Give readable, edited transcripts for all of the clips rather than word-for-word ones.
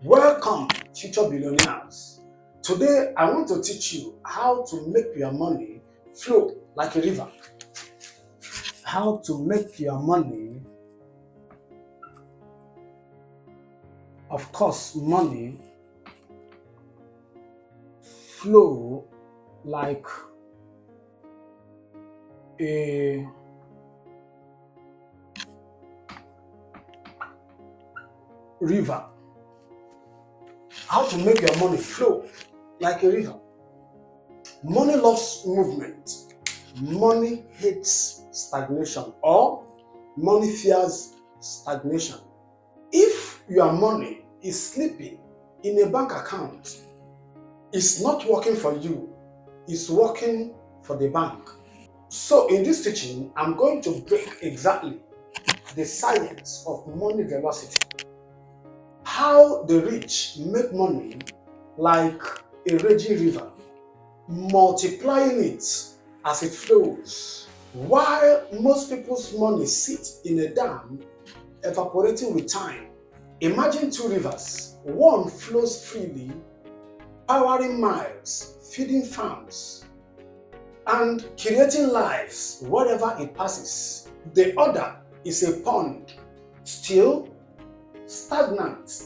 Welcome, future billionaires. Today, I want to teach you how to make your money flow like a river. How to make your money, of course, money flow like a river. How to make your money flow like a river. Money loves movement. Money hates stagnation, or money fears stagnation. If your money is sleeping in a bank account, it's not working for you, it's working for the bank. So in this teaching, I'm going to break exactly the science of money velocity. How the rich make money like a raging river, multiplying it as it flows, while most people's money sits in a dam, evaporating with time. Imagine two rivers. One flows freely, powering miles, feeding farms, and creating lives wherever it passes. The other is a pond, still, stagnant,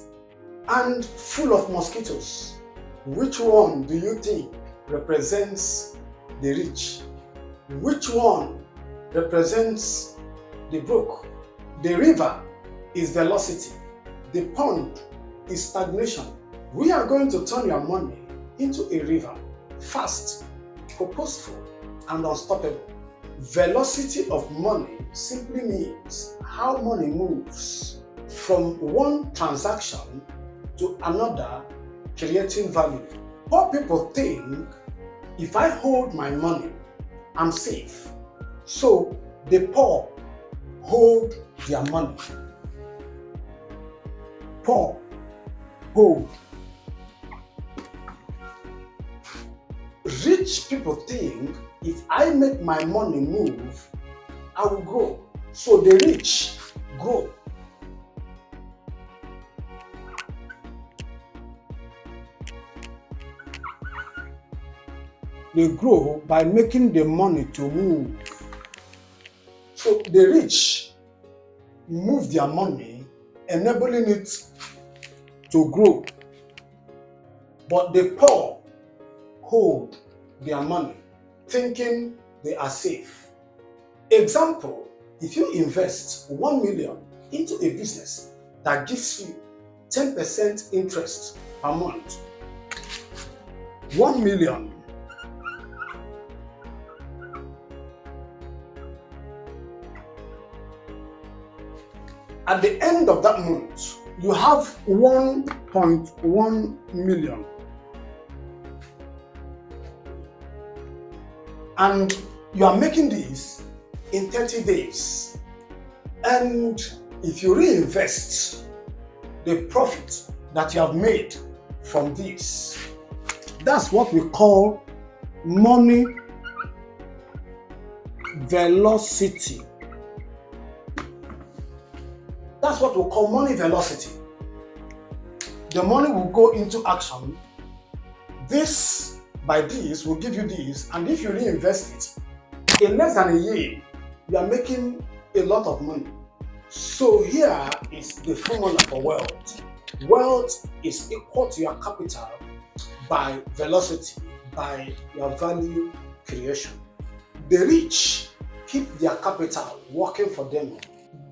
and full of mosquitoes. Which one do you think represents the rich? Which one represents the broke? The river is velocity. The pond is stagnation. We are going to turn your money into a river, fast, purposeful, and unstoppable. Velocity of money simply means how money moves from one transaction to another, creating value. What people think, if I hold my money, I'm safe. So the poor hold their money. Poor hold. Rich people think, if I make my money move, I will grow. So the rich grow. They grow by making the money to move. So the rich move their money, enabling it to grow. But the poor hold their money, thinking they are safe. Example, if you invest 1 million into a business that gives you 10% interest per month, 1 million, at the end of that month, you have 1.1 million. And you are making this in 30 days. And if you reinvest the profit that you have made from this, that's what we call money velocity. That's what we call money velocity. The money will go into action. This by this will give you this, and if you reinvest it, in less than a year, you are making a lot of money. So here is the formula for wealth. Wealth is equal to your capital by velocity, by your value creation. The rich keep their capital working for them.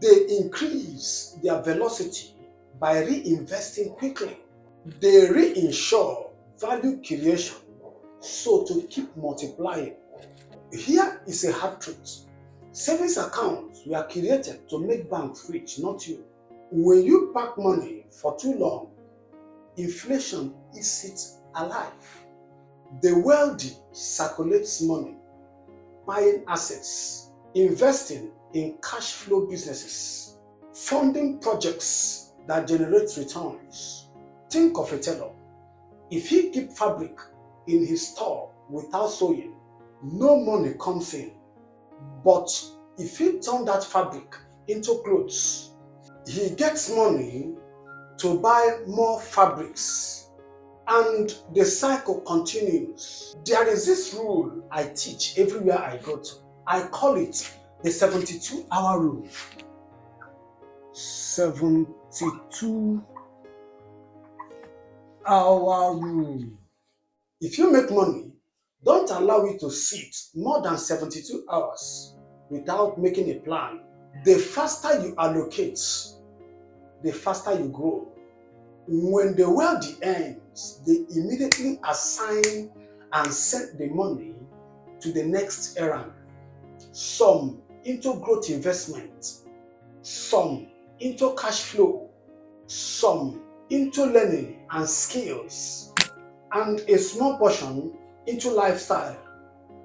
They increase their velocity by reinvesting quickly. They reinsure value creation, so to keep multiplying. Here is a hard truth. Savings accounts were created to make banks rich, not you. When you park money for too long, inflation eats it alive. The wealthy circulates money, buying assets, investing in cash flow businesses, funding projects that generate returns. Think of a tailor. If he keeps fabric in his store without sewing, no money comes in. But if he turns that fabric into clothes, he gets money to buy more fabrics, and the cycle continues. There is this rule I teach everywhere I go to. I call it the 72-hour rule. 72-hour rule. If you make money, don't allow it to sit more than 72 hours without making a plan. The faster you allocate, the faster you grow. When the wealthy ends, they immediately assign and send the money to the next errand. Some into growth investment, some into cash flow, some into learning and skills, and a small portion into lifestyle.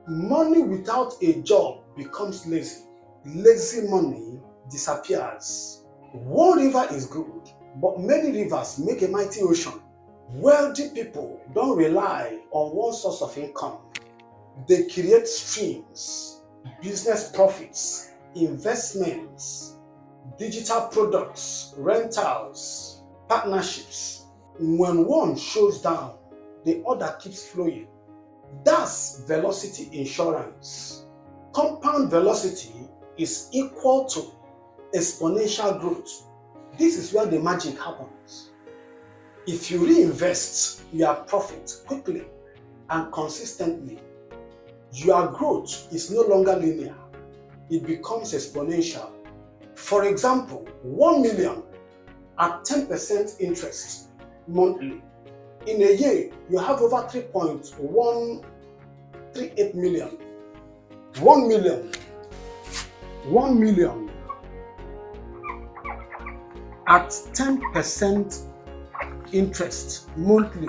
Money without a job becomes lazy. Lazy money disappears. One river is good, but many rivers make a mighty ocean. Wealthy people don't rely on one source of income. They create streams, business profits, investments, digital products, rentals, partnerships. When one shows down, the other keeps flowing. That's velocity insurance. Compound velocity is equal to exponential growth. This is where the magic happens. If you reinvest your profit quickly and consistently, your growth is no longer linear. It becomes exponential. For example, 1 million at 10% interest monthly. In a year, you have over 3.138 million. 1 million at 10% interest monthly.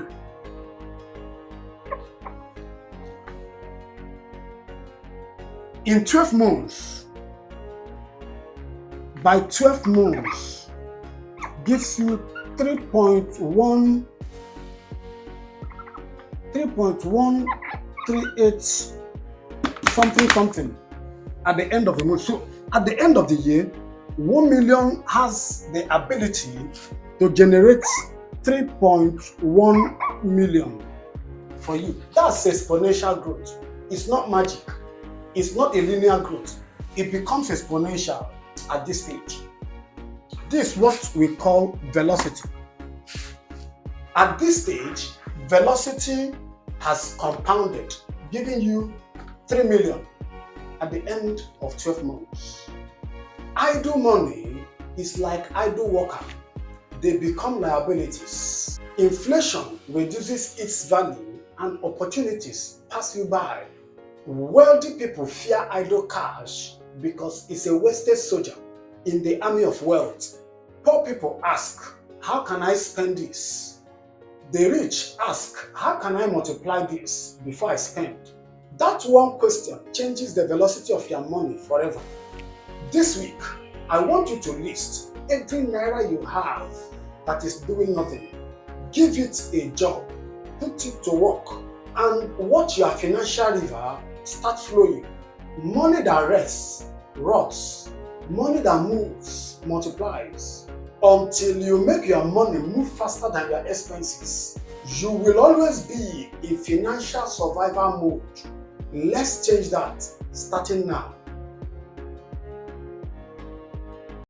In 12 months, by 12 months, gives you 3.138 something at the end of the month. So at the end of the year, 1 million has the ability to generate 3.1 million for you. That's exponential growth. It's not magic. It's not a linear growth. It becomes exponential at this stage. This is what we call velocity. At this stage, velocity has compounded, giving you 3 million at the end of 12 months. Idle money is like idle worker. They become liabilities. Inflation reduces its value and opportunities pass you by. Wealthy people fear idle cash because it's a wasted soldier in the army of wealth. Poor people ask, how can I spend this? The rich ask, how can I multiply this before I spend? That one question changes the velocity of your money forever. This week, I want you to list every naira you have that is doing nothing. Give it a job, put it to work, and watch your financial river start flowing. Money that rests, rots. Money that moves, multiplies. Until you make your money move faster than your expenses, you will always be in financial survival mode. Let's change that starting now.